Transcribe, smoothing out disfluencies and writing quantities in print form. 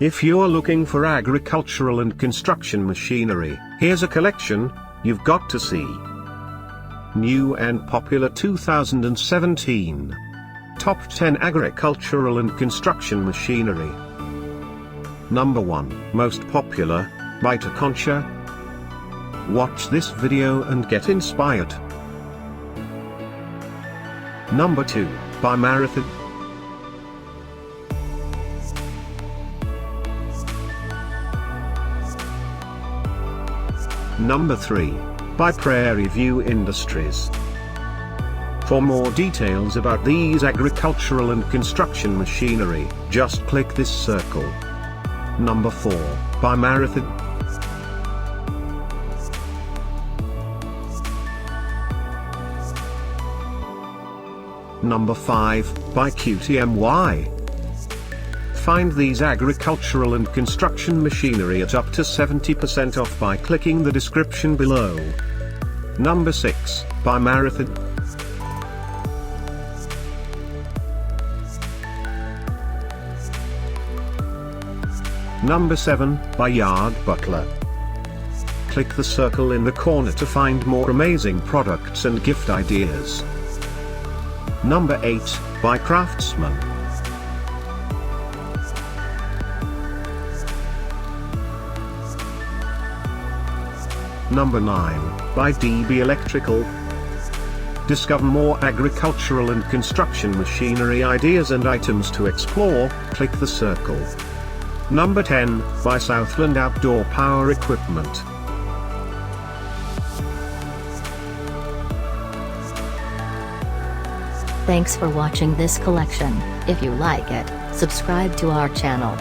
If you're looking for agricultural and construction machinery, here's a collection you've got to see. New and popular 2017 Top 10 Agricultural and Construction Machinery. Number 1, Most Popular, by Tekonsha. Watch this video and get inspired. Number 2, by Marathon. Number 3, by Prairie View Industries. For more details about these agricultural and construction machinery, just click this circle. Number 4, by Marathon. Number 5, by QTMY. Find these agricultural and construction machinery at up to 70% off by clicking the description below. Number 6, by Marathon. Number 7, by Butler. Click the circle in the corner to find more amazing products and gift ideas. Number 8, by Craftsman. Number 9, by DB Electrical. Discover more agricultural and construction machinery ideas and items to explore, click the circle. Number 10, by Southland Outdoor Power Equipment. Thanks for watching this collection. If you like it, subscribe to our channel.